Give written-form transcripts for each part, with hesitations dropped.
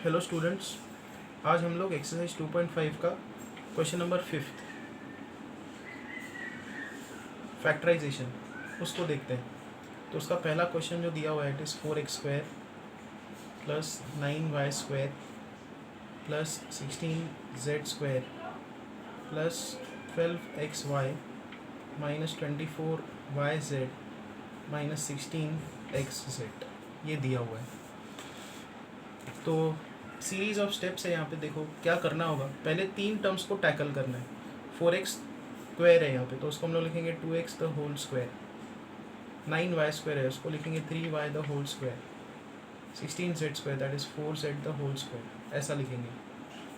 Hello students, आज हम लोग एक्सरसाइज 2.5 का क्वेश्चन नंबर 5 फैक्टराइजेशन उसको देखते हैं। तो उसका पहला क्वेश्चन जो दिया हुआ है it is 4x² plus 9y² plus 16z² plus 12xy minus 24yz minus 16xz ये दिया हुआ है। तो सीरीज ऑफ स्टेप्स है। यहाँ पे देखो क्या करना होगा, पहले तीन टर्म्स को टैकल करना है। 4x² है यहाँ पे, तो उसको हम लोग लिखेंगे 2x the whole square. 9y² है, उसको लिखेंगे 3y the whole square. 16z² that is 4z the whole square, ऐसा लिखेंगे।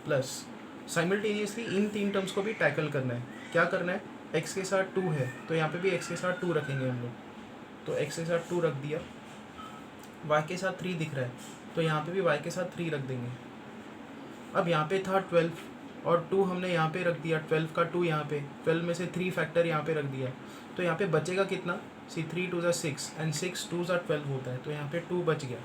प्लस साइमल्टेनियसली इन तीन टर्म्स को भी टैकल करना है। क्या करना है, x के साथ 2 है तो यहाँ पे भी x के साथ 2 रखेंगे हम लोग। तो x के साथ 2 रख दिया, y के साथ 3 दिख रहा है तो यहाँ पे भी y के साथ 3 रख देंगे। अब यहाँ पे था 12 और 2 हमने यहाँ पे रख दिया, 12 का 2 यहाँ पे, 12 में से 3 फैक्टर यहाँ पे रख दिया। तो यहाँ पे बचेगा कितना, 3 2 6 एंड 6 2 12 होता है, तो यहाँ पे 2 बच गया।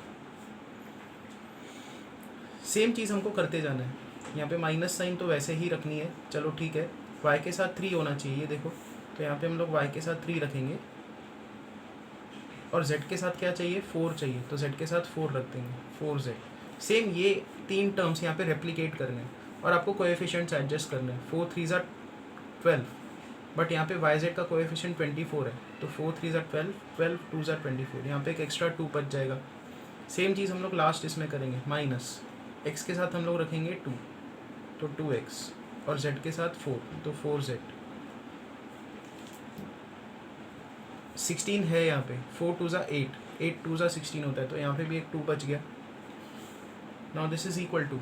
सेम चीज़ हमको करते जाना है। यहाँ पे माइनस साइन तो वैसे ही रखनी है, चलो ठीक है। y के साथ 3 होना चाहिए, ये देखो। तो यहाँ पे हम लोग y के साथ 3 रखेंगे और z के साथ क्या चाहिए, 4 चाहिए, तो z के साथ 4 रख देंगे, 4z। सेम ये तीन टर्म्स यहाँ पे रेप्लिकेट करने हैं और आपको कोएफिशिएंट्स एडजस्ट करने हैं। 4 3 12, बट यहाँ पे yz का कोएफिशिएंट 24 है, तो 4 3 12, 12 2 24, यहाँ पे एक एक्स्ट्रा 2 बच जाएगा। सेम चीज़ हम लोग लास्ट इसमें करेंगे, माइनस x के साथ हम लोग रखेंगे 2, तो 2x और z के साथ 4, तो 4z। 16 है यहाँ पे, 4 2 8, 8 2 16 होता है, तो यहाँ पे भी एक 2 बच गया। Now this is equal to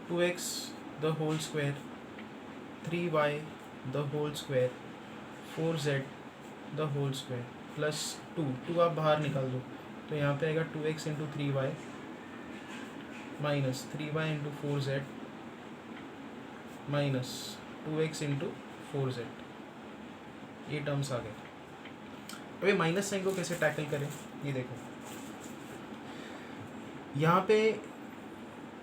2x the whole square, 3y the whole square, 4z the whole square plus 2 आप बाहर निकाल दो, तो यहाँ पे आएगा 2x into 3y minus 3y into 4z minus 2x into 4z, ये टर्म्स आ गए। अभी माइनस साइन को कैसे टैकल करें, ये देखो। यहाँ पे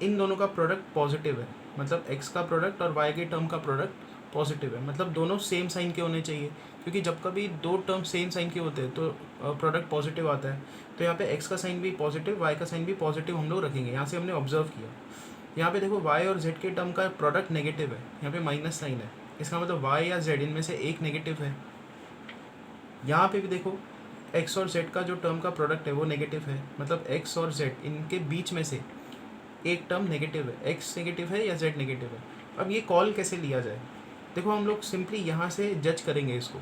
इन दोनों का प्रोडक्ट पॉजिटिव है, मतलब x का प्रोडक्ट और y के टर्म का प्रोडक्ट पॉजिटिव है, मतलब दोनों सेम साइन के होने चाहिए। क्योंकि जब कभी दो टर्म सेम साइन के होते हैं तो प्रोडक्ट पॉजिटिव आता है। तो यहाँ पे x का साइन भी पॉजिटिव, y का साइन भी पॉजिटिव हम लोग रखेंगे। यहाँ से हमने ऑब्जर्व किया। यहाँ पे देखो y और z के टर्म का प्रोडक्ट नेगेटिव है, यहाँ पे माइनस साइन है, इसका मतलब y या z इनमें से एक नेगेटिव है। यहाँ पे भी देखो x और z का जो टर्म का प्रोडक्ट है वो नेगेटिव है, मतलब x और z इनके बीच में से एक टर्म नेगेटिव है, x नेगेटिव है या z नेगेटिव है। अब ये कॉल कैसे लिया जाए, देखो हम लोग सिंपली यहाँ से जज करेंगे इसको।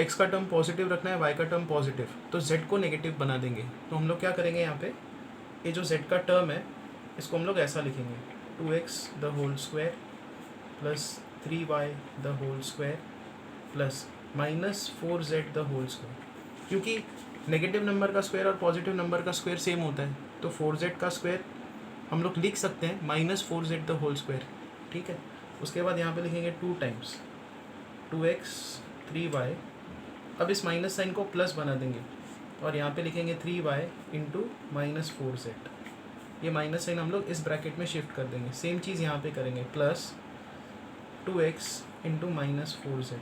x का टर्म पॉजिटिव रखना है, y का टर्म पॉजिटिव, तो z को नेगेटिव बना देंगे। तो हम लोग क्या करेंगे, यहाँ पे ये जो z का टर्म है इसको हम लोग ऐसा लिखेंगे, 2x the whole square plus 3y the whole square plus minus 4z the whole square. क्योंकि नेगेटिव नंबर का स्क्वायर और पॉजिटिव नंबर का स्क्वायर सेम होता है, तो 4z का स्क्वायर हम लोग लिख सकते हैं minus 4z the whole square, ठीक है। उसके बाद यहाँ पे लिखेंगे 2 टाइम्स 2x 3y। अब इस माइनस साइन को प्लस बना देंगे और यहाँ पे लिखेंगे 3y इंटू माइनस 4z। ये माइनस साइन हम लोग इस ब्रैकेट में शिफ्ट कर देंगे। सेम चीज़ यहाँ पे करेंगे, plus 2x into minus 4z।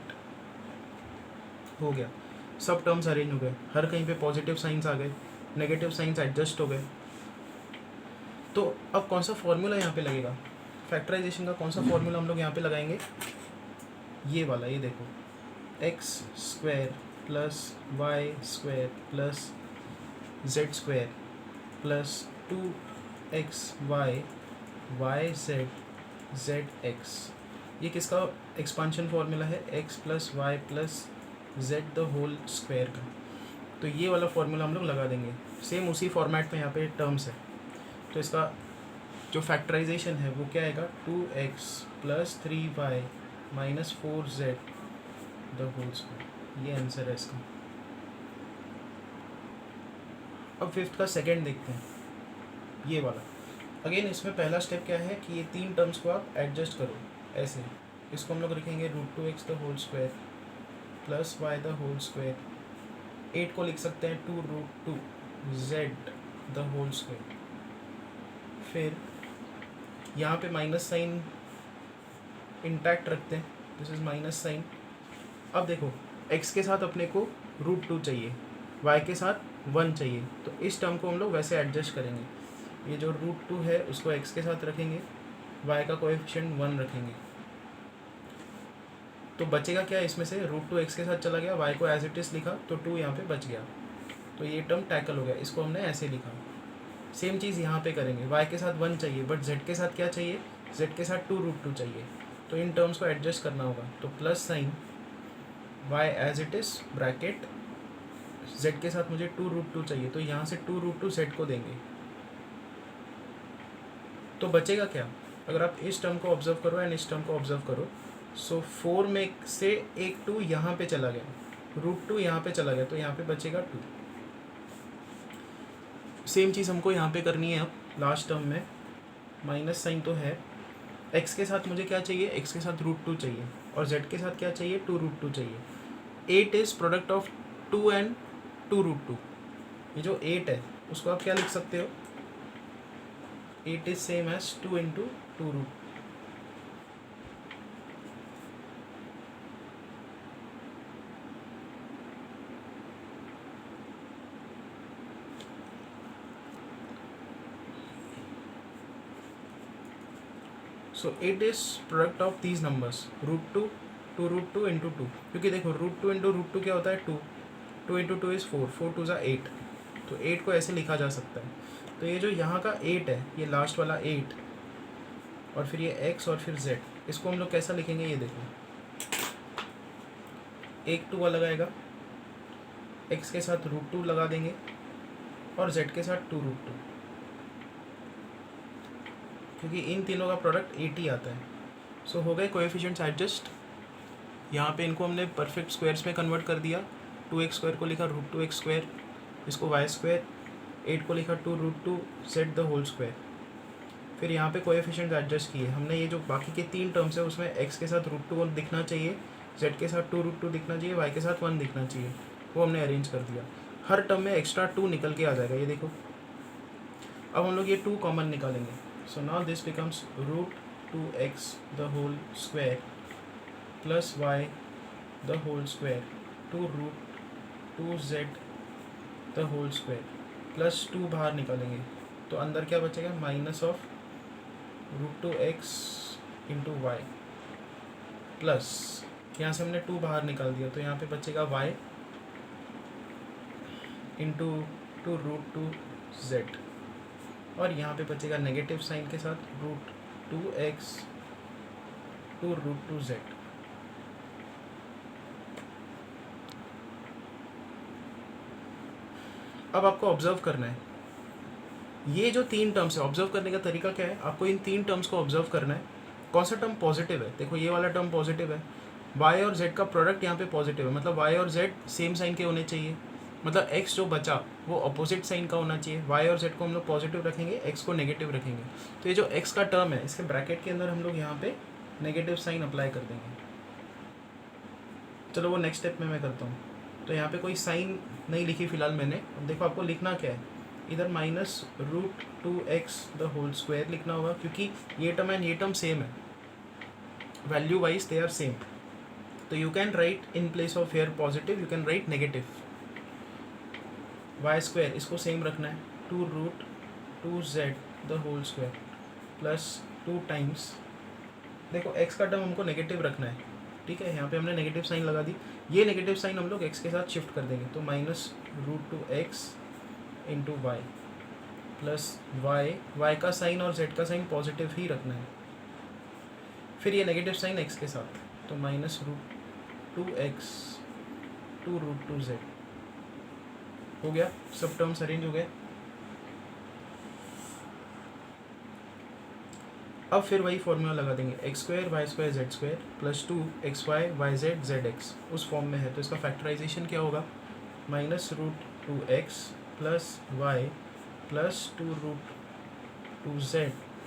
हो गया, सब टर्म्स अरेंज हो गए, हर कहीं पे पॉजिटिव साइंस आ गए, नेगेटिव साइंस एडजस्ट हो गए। तो अब कौन सा फॉर्मूला यहाँ पे लगेगा, फैक्टराइजेशन का कौन सा फॉर्मूला हम लोग यहाँ पे लगाएंगे, ये वाला, ये देखो, x square plus y square plus z square plus 2xy y z x. ये किसका एक्सपांशन फॉर्मूला है, x plus y plus z the whole square का। तो ये वाला फॉर्मूला हम लोग लगा देंगे, सेम उसी फॉर्मेट में यहाँ पे टर्म्स है। तो इसका जो फैक्टराइजेशन है वो क्या आएगा, 2x plus 3y minus 4z the whole square. ये आंसर है इसका। अब फिफ्थ का सेकंड देखते हैं, ये वाला। अगेन इसमें पहला स्टेप क्या है कि ये तीन टर्म्स को आप एडजस्ट करो ऐसे। इसको हम लोग लिखेंगे √2x the whole square plus y the whole square. 8 को लिख सकते हैं 2√2z द होल स्क्वायर। फिर यहाँ पे माइनस साइन इंटैक्ट रखते हैं, दिस इज माइनस साइन। अब देखो x के साथ अपने को √2 चाहिए, y के साथ 1 चाहिए, तो इस टर्म को हम लोग वैसे एडजस्ट करेंगे। ये जो √2 है उसको x के साथ रखेंगे, y का कोएफिशिएंट 1 रखेंगे, तो बचेगा क्या इसमें से, √2 x के साथ चला गया, y को एज इट इज़ लिखा तो 2 यहाँ पे बच गया, तो ये टर्म टैकल हो गया, इसको हमने ऐसे लिखा। सेम चीज़ यहाँ पे करेंगे, y के साथ 1 चाहिए बट z के साथ क्या चाहिए, z के साथ 2√2 चाहिए, तो इन टर्म्स को एडजस्ट करना होगा, तो plus sign y as it is bracket z के साथ मुझे 2√2 चाहिए, तो यहाँ से 2√2 z को देंगे, तो बचेगा क्या, अगर आप इस टर्म को ऑब्जर्व करो एंड इस टर्म को ऑब्जर्व करो, सो 4 में से एक 2 यहाँ पे चला गया, √2 यहाँ पे चला गया, तो यहाँ पे बचेगा 2। सेम चीज़ हमको यहाँ पे करनी है। अब लास्ट टर्म में माइनस साइन तो है, x के साथ मुझे क्या चाहिए, x के साथ √2 चाहिए, और z के साथ क्या चाहिए, 2√2 चाहिए। 8 इज प्रोडक्ट ऑफ 2 एंड 2√2। ये जो 8 है उसको आप क्या लिख सकते हो, 8 is same as 2 into 2√2। So 8 is product of these numbers, √2 2√2 into 2, क्योंकि देखो √2 इंटू √2 क्या होता है 2, 2 इंटू 2 इज़ 4, 4 2 ज़ा 8, तो 8 को ऐसे लिखा जा सकता है। तो ये जो यहाँ का 8 है, ये लास्ट वाला 8, और फिर ये x और फिर z, इसको हम लोग कैसा लिखेंगे, ये देखो एक 2 अलग आएगा, x के साथ √2 लगा देंगे और z के साथ 2√2, क्योंकि इन तीनों का प्रोडक्ट 8 ही आता है। सो हो गए कोएफिशिएंट्स एडजस्ट। यहाँ पे इनको हमने परफेक्ट स्क्वायर्स में कन्वर्ट कर दिया, 2x² को लिखा √2x², इसको y², 8 को लिखा 2√2 z द होल स्क्वायर। फिर यहाँ पे कोएफिशिएंट्स एडजस्ट किए हमने, ये जो बाकी के 3 टर्म्स है उसमें x के साथ √2 दिखना चाहिए, z के साथ 2√2 दिखना चाहिए, y के साथ 1 दिखना चाहिए, वो हमने अरेंज कर दिया। हर टर्म में एक्स्ट्रा 2 निकल के आ जाएगा, ये देखो। अब हम लोग ये 2 कॉमन निकालेंगे, so now this becomes √2x the whole square plus y the whole square two √2z the whole square plus 2 बाहर निकालेंगे, तो अंदर क्या बचेगा, minus of √2x into y, plus यहाँ से हमने 2 बाहर निकाल दिया, तो यहाँ पे बचेगा y इंटू √2z, और यहाँ पे बचेगा नेगेटिव साइन के साथ √2x टू √2z। अब आपको ऑब्जर्व करना है, ये जो 3 टर्म्स है, ऑब्जर्व करने का तरीका क्या है, आपको इन 3 टर्म्स को ऑब्जर्व करना है, कौन सा टर्म पॉजिटिव है। देखो ये वाला टर्म पॉजिटिव है, y और z का प्रोडक्ट यहाँ पे पॉजिटिव है, मतलब y और z सेम साइन के होने चाहिए, मतलब x जो बचा वो अपोजिट साइन का होना चाहिए। y और z को हम लोग पॉजिटिव रखेंगे, x को नेगेटिव रखेंगे, तो ये जो x का टर्म है इसके ब्रैकेट के अंदर हम लोग यहाँ पे नेगेटिव साइन अप्लाई कर देंगे। चलो वो नेक्स्ट स्टेप में मैं करता हूँ। तो यहाँ पे कोई साइन नहीं लिखी फिलहाल मैंने। अब देखो आपको लिखना क्या है, इधर minus √2x the whole square लिखना होगा, क्योंकि ये टर्म एंड ये टर्म सेम है, value wise they are same. तो you can write in place of here positive, you can write negative. Y square इसको सेम रखना है, 2√2z the whole square plus 2 times, देखो x का term हमको negative रखना है, ठीक है, यहाँ पे हमने नेगेटिव साइन लगा दी, ये नेगेटिव साइन हम लोग x के साथ शिफ्ट कर देंगे, तो minus √2x into y plus y का साइन और z का साइन पॉजिटिव ही रखना है, फिर ये नेगेटिव साइन x के साथ, तो माइनस √2x टू √2z हो गया, सब टर्म्स अरेंज हो गए। अब फिर वही फॉर्मूला लगा देंगे, x² y² z² plus 2xy yz zx उस फॉर्म में है, तो इसका फैक्टराइजेशन क्या होगा, minus √2x plus y plus 2√2z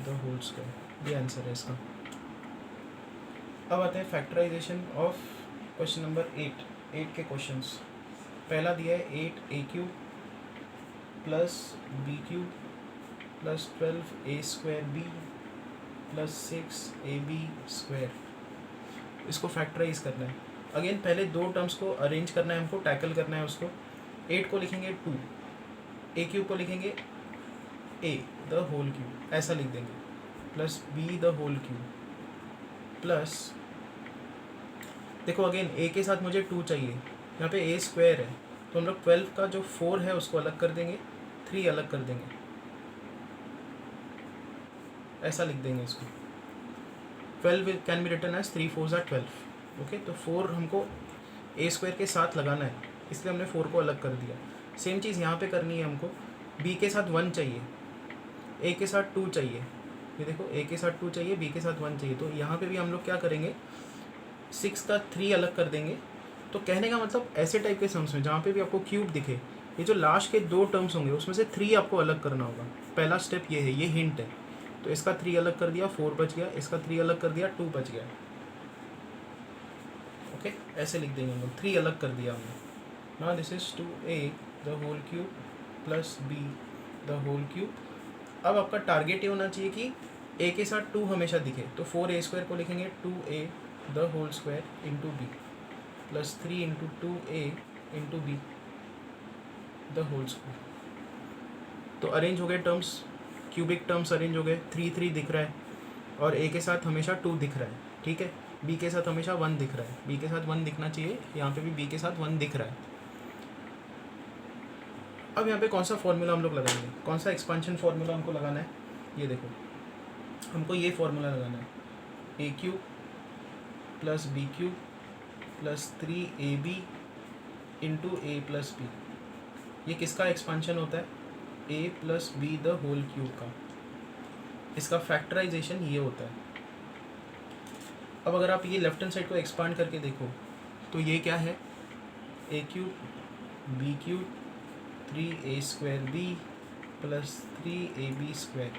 the whole square, ये आंसर है इसका। अब आते हैं फैक्टराइजेशन ऑफ क्वेश्चन नंबर 8 के क्वेश्चंस। पहला दिया है 8a³ plus b cube plus 12a² b plus 6ab square, इसको फैक्टराइज करना है। अगेन पहले दो टर्म्स को अरेंज करना है, हमको टैकल करना है उसको। 8 को लिखेंगे 2, ए क्यूब को लिखेंगे a द होल क्यूब, ऐसा लिख देंगे, plus b the whole cube plus, देखो अगेन a के साथ मुझे 2 चाहिए, यहाँ पे a स्क्वायर है, तो हम लोग 12 का जो 4 है उसको अलग कर देंगे, 3 अलग कर देंगे, ऐसा लिख देंगे इसको। 12 can be written as 3 4 are 12। Okay, तो 4 हमको a स्क्वायर के साथ लगाना है, इसलिए हमने 4 को अलग कर दिया। सेम चीज़ यहाँ पे करनी है हमको। b के साथ 1 चाहिए, a के साथ 2 चाहिए, ये देखो a के साथ 2 चाहिए, b के साथ 1 चाहिए, तो यहाँ पे भी हम लोग क्या करेंगे, 6 का 3 अलग कर देंगे। तो कहने का मतलब ऐसे टाइप के सम्स में जहाँ पे भी आपको क्यूब दिखे, ये जो लास्ट के 2 टर्म्स होंगे उसमें से 3 आपको अलग करना होगा। पहला स्टेप ये है, ये हिंट है। तो इसका 3 अलग कर दिया, 4 बच गया, इसका 3 अलग कर दिया, 2 बच गया। ओके, ऐसे लिख देंगे हम लोग, 3 अलग कर दिया हमने। Now this is 2a the whole cube plus b the whole cube. अब आपका टारगेट ये होना चाहिए कि a के साथ 2 हमेशा दिखे, तो 4a² को लिखेंगे 2a the whole square into b plus 3 into 2a into b the whole square. तो अरेंज हो गए टर्म्स, क्यूबिक टर्म्स अरेंज हो गए, 3 3 दिख रहा है, और a के साथ हमेशा 2 दिख रहा है, ठीक है। b के साथ हमेशा 1 दिख रहा है, b के साथ 1 दिखना चाहिए, यहाँ पे भी b के साथ 1 दिख रहा है। अब यहाँ पे कौन सा फॉर्मूला हम लोग लगाएंगे, कौन सा एक्सपांशन फॉर्मूला हमको लगाना है, ये देखो, हमको ये फॉर्मूला लगाना है, a cube plus b cube plus 3ab into a plus b. ये किसका एक्सपांशन होता है, a plus b the whole cube का। इसका फैक्टराइजेशन ये होता है। अब अगर आप ये लेफ्ट हैंड साइड को एक्सपांड करके देखो तो ये क्या है, a cube b cube 3a² b plus 3ab square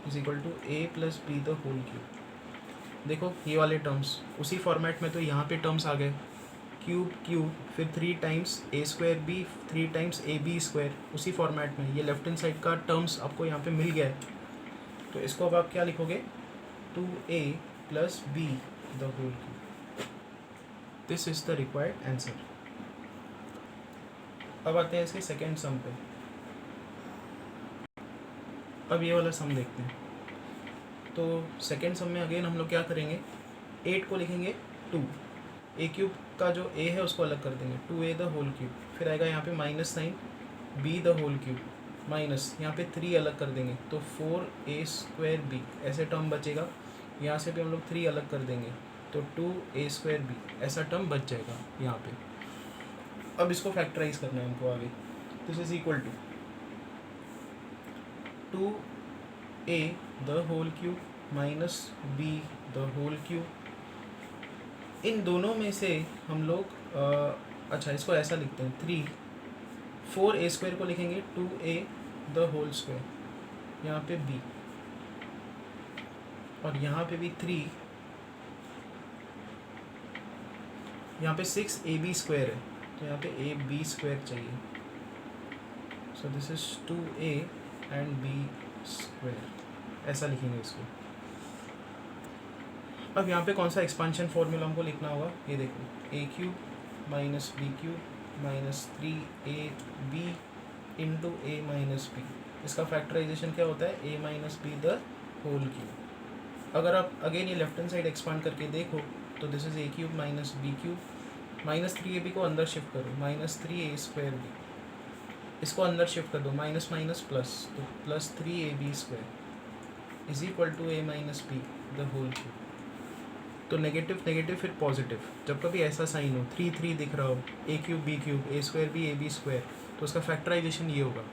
is equal to a plus b the whole cube. देखो ये वाले टर्म्स उसी फॉर्मेट में, तो यहाँ पे टर्म्स आ गए, क्यूब क्यूब फिर 3 times a² b 3 times ab square, उसी फॉर्मेट में। ये लेफ्ट हैंड साइड का टर्म्स आपको यहाँ पे मिल गया है, तो इसको अब आप क्या लिखोगे, 2a plus b the whole cube. This is the required answer. अब आते हैं इसके सेकेंड सम पे। अब ये वाला सम देखते हैं। तो सेकेंड सम में अगेन हम लोग क्या करेंगे, 8 को लिखेंगे 2, a क्यूब का जो a है उसको अलग कर देंगे, 2a द होल क्यूब, फिर आएगा यहाँ पे minus sign, b the whole cube minus, यहाँ पे 3 अलग कर देंगे, तो 4a² b ऐसे टर्म बचेगा। यहाँ से भी हम लोग 3 अलग कर देंगे, तो 2a² b ऐसा टर्म बच जाएगा यहाँ पे। अब इसको फैक्टराइज करना है हमको आगे। This is equal to 2a the whole cube minus b the whole cube. इन दोनों में से हम लोग अच्छा इसको ऐसा लिखते हैं, 4a² को लिखेंगे 2a द होल स्क्वायर, यहाँ पे b, और यहाँ पे भी 3, यहाँ पे 6ab स्क्वायर है, तो यहाँ पे ab स्क्वायर चाहिए। So this is 2a and b square, ऐसा लिखेंगे इसको। अब यहाँ पे कौन सा एक्सपांशन फॉर्मूला हमको लिखना होगा, ये देखो, a cube minus b cube minus 3ab into a minus b. इसका फैक्टराइजेशन क्या होता है, a minus b the whole cube. अगर आप अगेन ये लेफ्ट हैंड साइड एक्सपांड करके देखो तो this is a cube minus b cube minus 3ab को अंदर शिफ्ट करो, माइनस 3a² b, इसको अंदर शिफ्ट कर दो, माइनस माइनस प्लस, तो plus 3ab square is equal to a minus b the whole cube. तो नेगेटिव नेगेटिव फिर पॉजिटिव, जब कभी ऐसा साइन हो 3 3 दिख रहा हो, a cube b cube a² b ab square, तो उसका फैक्टराइजेशन ये होगा।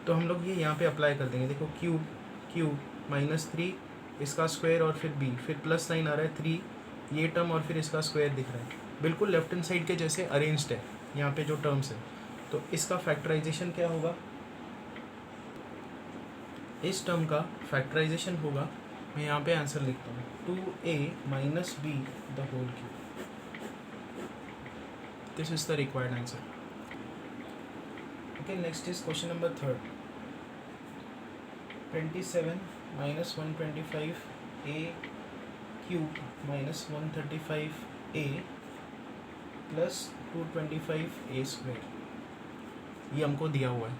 तो हम लोग ये यहाँ पे अप्लाई कर देंगे। देखो क्यूब क्यूब माइनस 3 इसका स्क्वायर और फिर b, फिर प्लस साइन आ रहा है 3 ये टर्म और फिर इसका स्क्वायर दिख रहा है, बिल्कुल लेफ्ट हैंड साइड के जैसे अरेंज्ड है यहाँ पे जो टर्म्स है। तो इसका फैक्टराइजेशन क्या होगा, इस टर्म का फैक्टराइजेशन होगा, मैं यहाँ पे आंसर लिखता हूँ, 2a minus b the whole cube. This is the required answer. Okay, next is question number 3rd. 27 minus 125a cube minus 135a plus 225a square, ये हमको दिया हुआ है.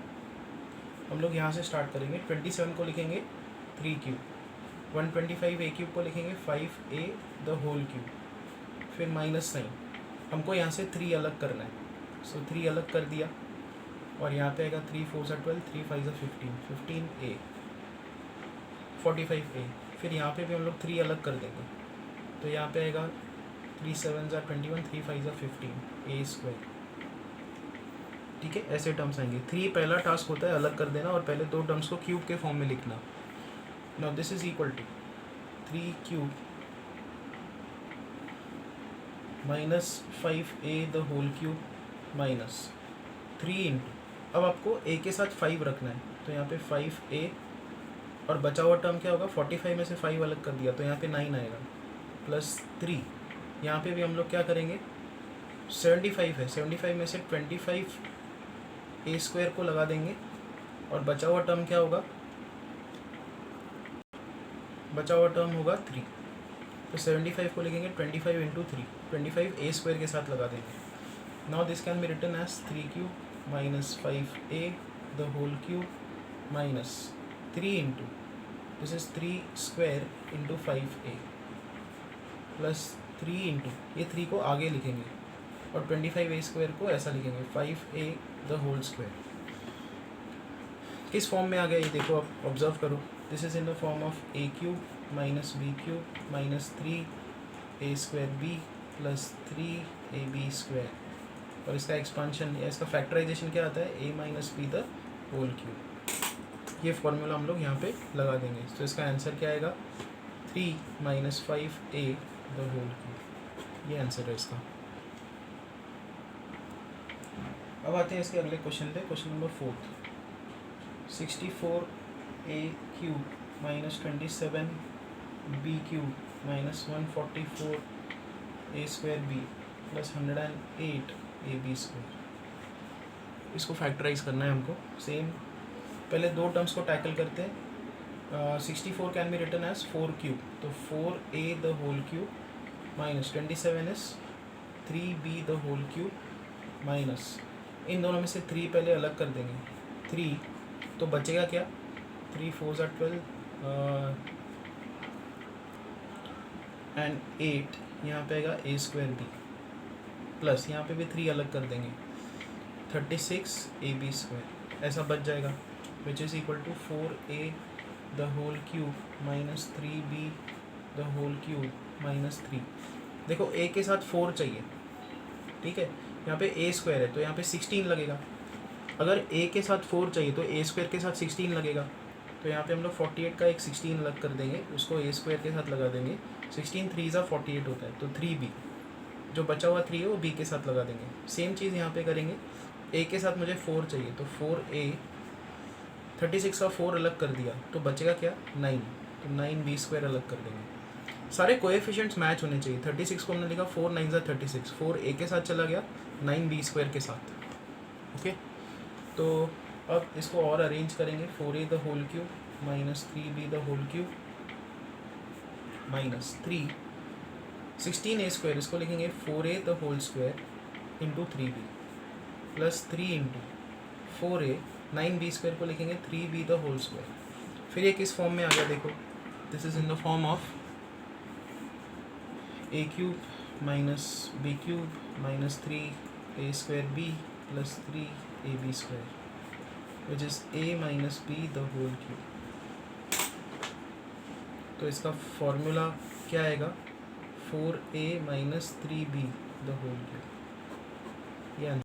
हम लोग यहाँ से स्टार्ट करेंगे. 27 को लिखेंगे 3 क्यूब, 125a क्यूब को लिखेंगे 5a द होल क्यूब, फिर माइनस साइन. हमको यहाँ से 3 अलग करना है, सो 3 अलग कर दिया. और यहाँ पे आएगा 3 4 12, 3 5 15, 15a, 45a. फिर यहाँ पे भी हम लोग 3 अलग कर देंगे, तो यहाँ पे आएगा 3 7 21, 3 5 15 a स्क्वायर. ठीक है, ऐसे टर्म्स आएंगे. 3 पहला टास्क होता है अलग कर देना और पहले 2 टर्म्स को क्यूब के फॉर्म में लिखना. Now this is equal to 3 cube minus 5a the whole cube minus 3 into, अब आपको a के साथ 5 रखना है, तो यहाँ पे 5a और बचा हुआ टर्म क्या होगा, 45 में से 5 अलग कर दिया तो यहाँ पे 9 आएगा, प्लस 3. यहाँ पे भी हम लोग क्या करेंगे, 75 है, 75 में से 25 a स्क्वायर को लगा देंगे और बचा हुआ टर्म क्या होगा, बचा हुआ टर्म होगा 3. तो 75 को लिखेंगे 25 इंटू 3, 25 a स्क्वायर के साथ लगा देंगे. Now this can be written as 3 cube minus 5a the whole cube minus 3 into, this is 3 square into 5a plus 3 into, ये 3 को आगे लिखेंगे और 25a स्क्वायर को ऐसा लिखेंगे 5a द होल स्क्वायर. किस फॉर्म में आ गया ये देखो, आप ऑब्जर्व करो. This is in the form of a cube minus b cube minus 3a square b plus 3ab square, और इसका एक्सपांशन या इसका फैक्टराइजेशन क्या आता है, a minus b the whole cube. ये फॉर्मूला हम लोग यहाँ पे लगा देंगे. तो इसका आंसर क्या आएगा, 3 minus 5a the whole cube. ये आंसर है इसका. अब आते हैं इसके अगले क्वेश्चन पे. Question number 4, 64a cube minus 27b cube minus 144a square b plus 108ab square. इसको फैक्टराइज करना है हमको. सेम पहले 2 टर्म्स को टैकल करते हैं. 64 can be written as 4 cube, तो 4a the whole cube minus 27 is 3b the whole cube minus, इन दोनों में से 3 पहले अलग कर देंगे, 3 तो बचेगा क्या, 3 4 12 एंड 8, यहाँ पे आएगा a स्क्वायर b प्लस यहाँ पे भी 3 अलग कर देंगे, 36ab स्क्वायर ऐसा बच जाएगा, which is equal to 4a the whole cube minus 3b the whole cube minus 3. देखो a के साथ 4 चाहिए, ठीक है, यहाँ पे a स्क्वायर है तो यहाँ पे 16 लगेगा. अगर a के साथ 4 चाहिए तो a स्क्वायर के साथ 16 लगेगा, तो यहाँ पे हम लोग 48 का एक 16 अलग कर देंगे, उसको a स्क्वायर के साथ लगा देंगे. 16 3 ज़ा 48 होता है, तो 3b, जो बचा हुआ 3 है वो b के साथ लगा देंगे. सेम चीज़ यहाँ पे करेंगे. a के साथ मुझे 4 चाहिए, तो 4a, 36 का 4 अलग कर दिया तो बचेगा क्या, 9, तो 9b स्क्वायर अलग कर देंगे. सारे कोएफिशिएंट्स मैच होने चाहिए. 36 को हमने लिखा 4 9 ज़ा 36, 4a के साथ चला गया 9b स्क्वायर के साथ. ओके, तो अब इसको और अरेंज करेंगे. 4a the whole cube minus 3b the whole cube minus 3, 16a square, इसको लिखेंगे 4a the whole square into 3b plus 3 into 4a, 9b square को लिखेंगे 3b द होल स्क्वायर. फिर ये किस फॉर्म में आ गया देखो, this is in the form of a cube minus b cube minus 3a square b plus 3ab square which is a minus b the whole cube. तो इसका formula क्या आएगा, 4a minus 3b the whole cube. ये